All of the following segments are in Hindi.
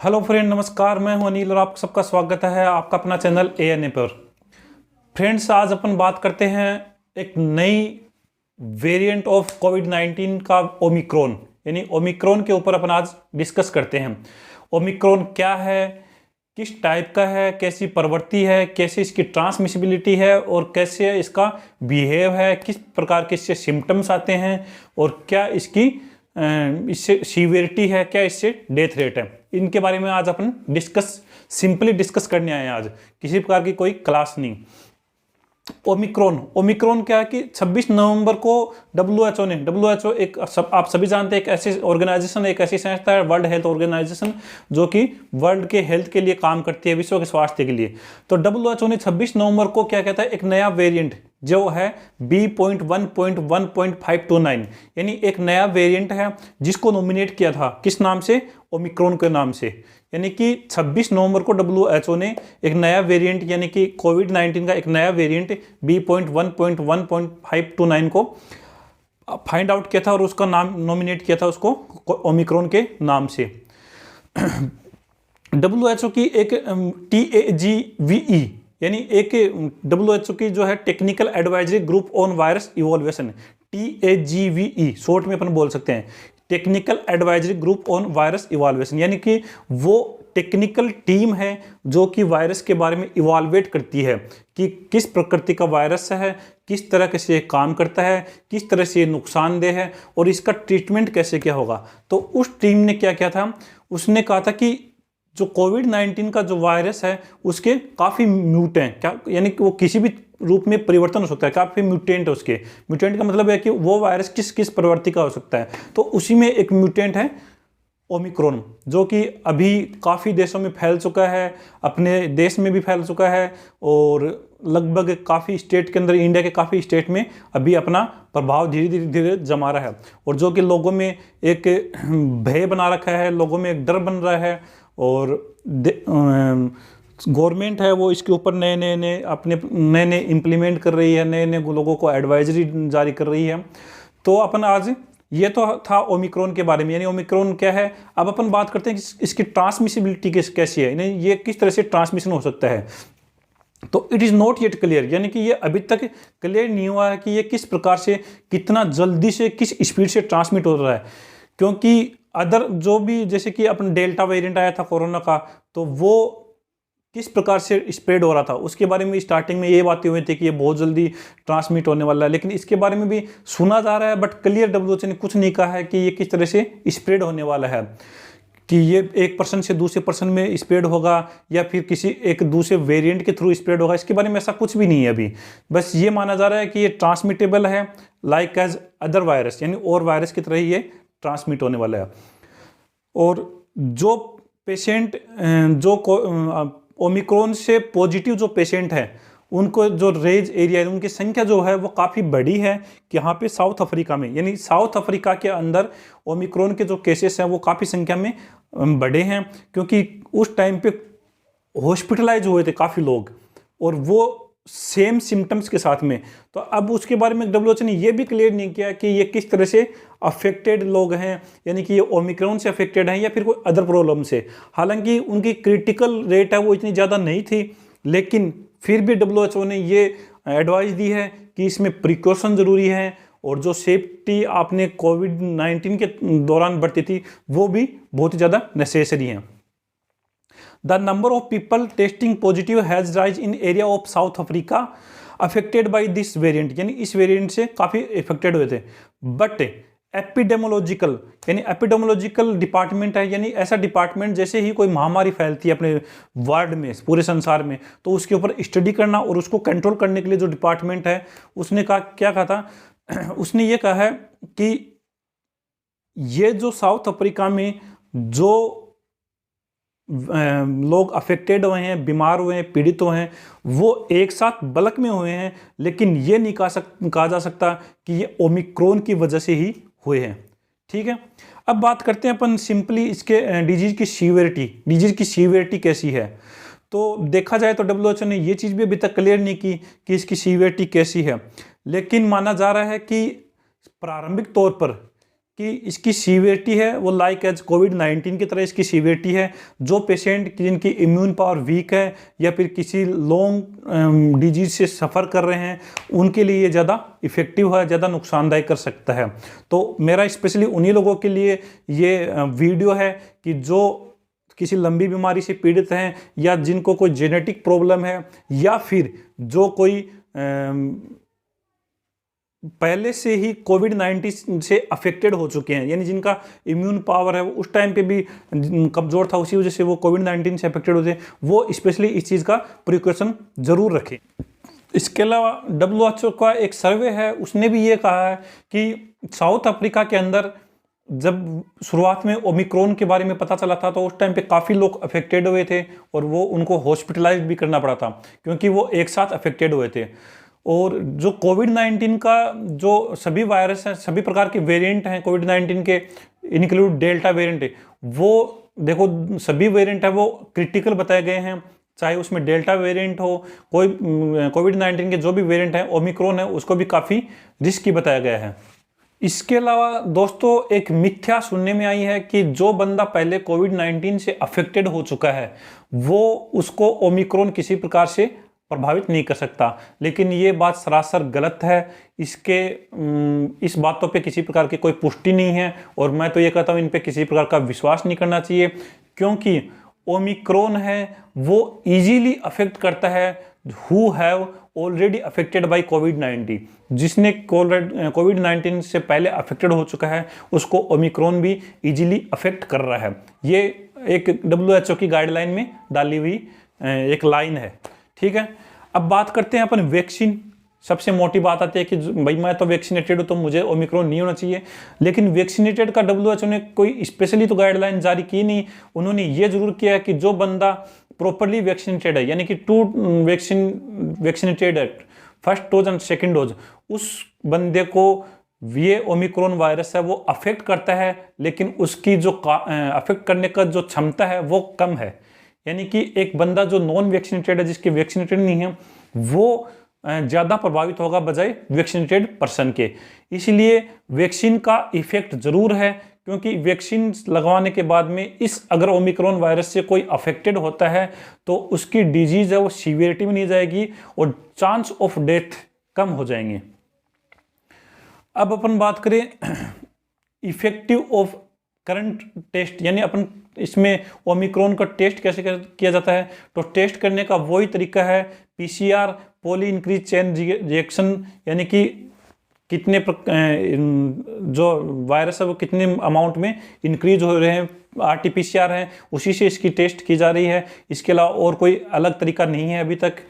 हेलो फ्रेंड, नमस्कार। मैं हूं अनिल और आप सबका स्वागत है आपका अपना चैनल ANA पर। फ्रेंड्स, आज अपन बात करते हैं एक नई वेरिएंट ऑफ कोविड-19 का ओमिक्रॉन, यानी ओमिक्रॉन के ऊपर अपन आज डिस्कस करते हैं। ओमिक्रॉन क्या है, किस टाइप का है, कैसी प्रवृत्ति है, कैसे इसकी ट्रांसमिसिबिलिटी है और कैसे इसका बिहेव है, किस प्रकार के इससे सिम्टम्स आते हैं और क्या इसकी इससे सीवियरिटी है, क्या इससे डेथ रेट है। इनके बारे में आज अपन सिंपली डिस्कस करने आए हैं। आज किसी प्रकार की कोई क्लास नहीं। ओमिक्रॉन क्या है कि 26 नवंबर को डब्ल्यूएचओ आप सभी जानते हैं, एक ऐसी ऑर्गेनाइजेशन, एक ऐसी संस्था है, वर्ल्ड हेल्थ ऑर्गेनाइजेशन, जो कि वर्ल्ड के हेल्थ के लिए काम करती है, विश्व के स्वास्थ्य के लिए। तो डब्ल्यूएचओ ने 26 नवंबर को क्या कहता है, एक नया वेरिएंट जो है B.1.1.529, यानी एक नया वेरिएंट है जिसको नॉमिनेट किया था किस नाम से, ओमिक्रॉन के नाम से। यानी कि 26 नवंबर को डब्ल्यूएचओ ने एक नया वेरिएंट यानी कि कोविड-19 का एक नया वेरिएंट B.1.1.529 को फाइंड आउट किया था और उसका नाम नॉमिनेट किया था उसको ओमिक्रॉन के नाम से। डब्ल्यूएचओ की एक TAGVE यानी एक डब्ल्यूएचओ की जो है technical advisory group on virus evolution, TAGVE short में अपन बोल सकते हैं, technical advisory group on virus evolution, यानी कि वो टेक्निकल टीम है जो कि वायरस के बारे में इवॉल्वेट करती है कि किस प्रकृति का वायरस है, किस तरह से काम करता है, किस तरह से नुकसानदेह है और इसका ट्रीटमेंट कैसे क्या होगा। तो उस टीम ने क्या किया था, उसने कहा था कि जो कोविड-19 का जो वायरस है उसके काफ़ी म्यूटेंट हैं, क्या यानी कि वो किसी भी रूप में परिवर्तन हो सकता है, काफ़ी म्यूटेंट है उसके। म्यूटेंट का मतलब है कि वो वायरस किस किस प्रवृत्ति का हो सकता है। तो उसी में एक म्यूटेंट है ओमिक्रॉन, जो कि अभी काफ़ी देशों में फैल चुका है, अपने देश में भी फैल चुका है और लगभग काफ़ी स्टेट के अंदर, इंडिया के काफ़ी स्टेट में अभी अपना प्रभाव धीरे धीरे जमा रहा है और जो कि लोगों में एक भय बना रखा है, लोगों में एक डर बन रहा है और गवर्नमेंट है वो इसके ऊपर नए इम्प्लीमेंट कर रही है, नए लोगों को एडवाइजरी जारी कर रही है। तो अपन आज ये तो था ओमिक्रॉन के बारे में, यानी ओमिक्रॉन क्या है। अब अपन बात करते हैं कि इसकी ट्रांसमिसिबिलिटी कैसी है, यानी ये किस तरह से ट्रांसमिशन हो सकता है। तो it is not yet clear, यानी कि ये अभी तक क्लियर नहीं हुआ है कि ये किस प्रकार से, कितना जल्दी से, किस स्पीड से ट्रांसमिट हो रहा है। क्योंकि अदर जो भी, जैसे कि अपन डेल्टा वेरिएंट आया था कोरोना का, तो वो किस प्रकार से स्प्रेड हो रहा था उसके बारे में स्टार्टिंग में ये बातें हुई थी कि ये बहुत जल्दी ट्रांसमिट होने वाला है, लेकिन इसके बारे में भी सुना जा रहा है, बट क्लियर डब्ल्यूएचओ ने कुछ नहीं कहा है कि ये किस तरह से स्प्रेड होने वाला है, कि ये एक पर्सन से दूसरे पर्सन में स्प्रेड होगा या फिर किसी एक दूसरे वेरिएंट के थ्रू स्प्रेड होगा। इसके बारे में ऐसा कुछ भी नहीं है अभी। बस ये माना जा रहा है कि ये ट्रांसमिटेबल है लाइक एज अदर वायरस, यानी और वायरस की तरह ही ये ट्रांसमिट होने वाला है। और जो पेशेंट ओमिक्रॉन से पॉजिटिव जो पेशेंट है, उनको जो रेंज एरिया है, उनकी संख्या जो है वो काफ़ी बड़ी है कि यहाँ पे साउथ अफ्रीका में, यानी साउथ अफ्रीका के अंदर ओमिक्रॉन के जो केसेस हैं वो काफ़ी संख्या में बड़े हैं, क्योंकि उस टाइम पे हॉस्पिटलाइज हुए थे काफ़ी लोग और वो सेम सिम्टम्स के साथ में। तो अब उसके बारे में डब्ल्यूएचओ ने ये भी क्लियर नहीं किया कि ये किस तरह से अफेक्टेड लोग हैं, यानी कि ये ओमिक्रॉन से अफेक्टेड हैं या फिर कोई अदर प्रॉब्लम से। हालांकि उनकी क्रिटिकल रेट है वो इतनी ज़्यादा नहीं थी, लेकिन फिर भी डब्ल्यूएचओ ने ये एडवाइस दी है कि इसमें प्रिकॉशन ज़रूरी है और जो सेफ्टी आपने कोविड-19 के दौरान बरती थी वो भी बहुत ही ज़्यादा नेसेसरी है। The number of people testing positive has rise in area of South Africa affected by this variant, यानी इस वेरिएंट से काफ़ी इफेक्टेड हुए थे। बट एपिडेमोलॉजिकल डिपार्टमेंट है, यानी ऐसा डिपार्टमेंट जैसे ही कोई महामारी फैलती है अपने वर्ल्ड में, पूरे संसार में, तो उसके ऊपर स्टडी करना और उसको कंट्रोल करने के लिए जो डिपार्टमेंट है, उसने क्या कहा था उसने ये कहा है कि ये जो साउथ अफ्रीका में जो लोग अफेक्टेड हुए हैं, बीमार हुए हैं, पीड़ित हुए हैं, वो एक साथ बल्क में हुए हैं, लेकिन ये नहीं कहा जा सकता कि ये ओमिक्रॉन की वजह से ही हुए हैं। ठीक है, अब बात करते हैं अपन सिंपली इसके डिजीज की सीवियरिटी कैसी है। तो देखा जाए तो डब्ल्यूएचओ ने ये चीज़ भी अभी तक क्लियर नहीं की कि इसकी सीवियरिटी कैसी है, लेकिन माना जा रहा है कि प्रारंभिक तौर पर कि इसकी सीवियरिटी है वो लाइक एज कोविड-19 की तरह इसकी सीवियरिटी है। जो पेशेंट जिनकी इम्यून पावर वीक है या फिर किसी लॉन्ग डिजीज से सफ़र कर रहे हैं, उनके लिए ये ज़्यादा इफ़ेक्टिव है, ज़्यादा नुकसानदायक कर सकता है। तो मेरा स्पेशली उन्हीं लोगों के लिए ये वीडियो है कि जो किसी लंबी बीमारी से पीड़ित हैं या जिनको कोई जेनेटिक प्रॉब्लम है या फिर जो कोई पहले से ही कोविड-19 से अफेक्टेड हो चुके हैं, यानी जिनका इम्यून पावर है वो उस टाइम पे भी कमज़ोर था, उसी वजह से वो कोविड-19 से अफेक्टेड होते हैं, वो स्पेशली इस चीज़ का प्रिकॉशन ज़रूर रखें। इसके अलावा WHO का एक सर्वे है, उसने भी ये कहा है कि साउथ अफ्रीका के अंदर जब शुरुआत में ओमिक्रॉन के बारे में पता चला था तो उस टाइम पे काफ़ी लोग अफेक्टेड हुए थे और वो उनको हॉस्पिटलाइज भी करना पड़ा था क्योंकि वो एक साथ अफेक्टेड हुए थे। और जो कोविड-19 का जो सभी वायरस हैं, सभी प्रकार के वेरिएंट हैं कोविड-19 के, इंक्लूड डेल्टा वेरिएंट है, वो देखो सभी वेरिएंट है वो क्रिटिकल बताए गए हैं, चाहे उसमें डेल्टा वेरिएंट हो, कोई कोविड-19 के जो भी वेरिएंट है, ओमिक्रॉन है, उसको भी काफ़ी रिस्की बताया गया है। इसके अलावा दोस्तों एक मिथ्या सुनने में आई है कि जो बंदा पहले कोविड-19 से अफेक्टेड हो चुका है वो उसको ओमिक्रॉन किसी प्रकार से प्रभावित नहीं कर सकता, लेकिन ये बात सरासर गलत है। इस बातों पे किसी प्रकार की कोई पुष्टि नहीं है और मैं तो ये कहता हूँ इन पे किसी प्रकार का विश्वास नहीं करना चाहिए, क्योंकि ओमिक्रॉन है वो इजीली अफेक्ट करता है who have already affected by कोविड-19। जिसने कोविड-19 से पहले अफेक्टेड हो चुका है उसको ओमिक्रॉन भी इजीली अफेक्ट कर रहा है। ये एक WHO की गाइडलाइन में डाली हुई एक लाइन है, ठीक है। अब बात करते हैं अपन वैक्सीन। सबसे मोटी बात आती है कि भाई मैं तो वैक्सीनेटेड हूँ तो मुझे ओमिक्रॉन नहीं होना चाहिए, लेकिन वैक्सीनेटेड का WHO ने कोई स्पेशली तो गाइडलाइन जारी की नहीं। उन्होंने ये जरूर किया कि जो बंदा प्रॉपरली वैक्सीनेटेड है, यानी कि 2 वैक्सीनेटेड है, first dose and second dose, उस बंदे को ये ओमिक्रॉन वायरस है वो अफेक्ट करता है, लेकिन उसकी जो अफेक्ट करने का जो क्षमता है वो कम है। यानी कि एक बंदा जो नॉन वैक्सीनेटेड है, जिसके वैक्सीनेटेड नहीं है, वो ज़्यादा प्रभावित होगा बजाय वैक्सीनेटेड पर्सन के। इसलिए वैक्सीन का इफेक्ट ज़रूर है, क्योंकि वैक्सीन लगवाने के बाद में अगर ओमिक्रॉन वायरस से कोई अफेक्टेड होता है तो उसकी डिजीज़ है वो सीवियरिटी में नहीं जाएगी और चांस ऑफ डेथ कम हो जाएंगे। अब अपन बात करें इफेक्टिव ऑफ करंट टेस्ट, यानी अपन इसमें ओमिक्रॉन का टेस्ट कैसे किया जाता है। तो टेस्ट करने का वही तरीका है PCR, poly increase chain reaction, यानी कि कितने जो वायरस है वो कितने अमाउंट में इंक्रीज हो रहे हैं, RT-PCR है, उसी से इसकी टेस्ट की जा रही है। इसके अलावा और कोई अलग तरीका नहीं है अभी तक।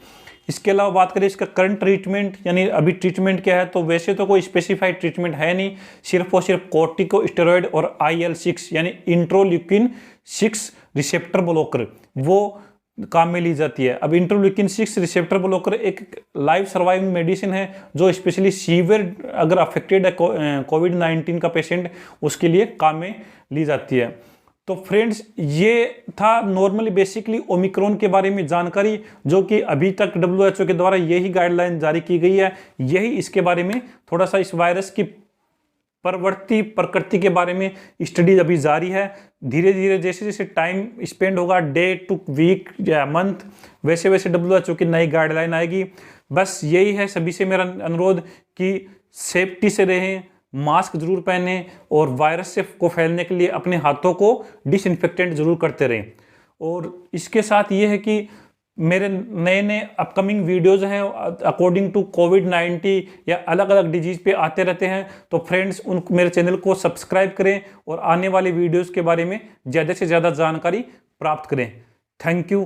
इसके अलावा बात करें इसका करंट ट्रीटमेंट, यानी अभी ट्रीटमेंट क्या है, तो वैसे तो कोई स्पेसिफाइड ट्रीटमेंट है नहीं, सिर्फ और सिर्फ कोर्टिकोस्टेरॉइड और IL-6 यानी इंटरल्यूकिन 6 रिसेप्टर ब्लॉकर वो काम में ली जाती है। अब इंटरल्यूकिन 6 रिसेप्टर ब्लॉकर एक लाइफ सर्वाइविंग मेडिसिन है जो स्पेशली सीवियर अगर अफेक्टेड है कोविड-19 का पेशेंट, उसके लिए काम में ली जाती है। तो फ्रेंड्स, ये था नॉर्मली बेसिकली ओमिक्रॉन के बारे में जानकारी, जो कि अभी तक WHO के द्वारा यही गाइडलाइन जारी की गई है। यही इसके बारे में थोड़ा सा इस वायरस की परवर्ती प्रकृति के बारे में स्टडी अभी जारी है। धीरे धीरे जैसे जैसे टाइम स्पेंड होगा, डे टू वीक या मंथ, वैसे वैसे WHO की नई गाइडलाइन आएगी। बस यही है सभी से मेरा अनुरोध कि सेफ्टी से रहें, मास्क जरूर पहनें और वायरस से को फैलने के लिए अपने हाथों को डिसइंफेक्टेंट जरूर करते रहें। और इसके साथ ये है कि मेरे नए नए अपकमिंग वीडियोज़ हैं अकॉर्डिंग टू कोविड-19 या अलग अलग डिजीज़ पे आते रहते हैं। तो फ्रेंड्स, मेरे चैनल को सब्सक्राइब करें और आने वाले वीडियोज़ के बारे में ज़्यादा से ज़्यादा जानकारी प्राप्त करें। Thank you.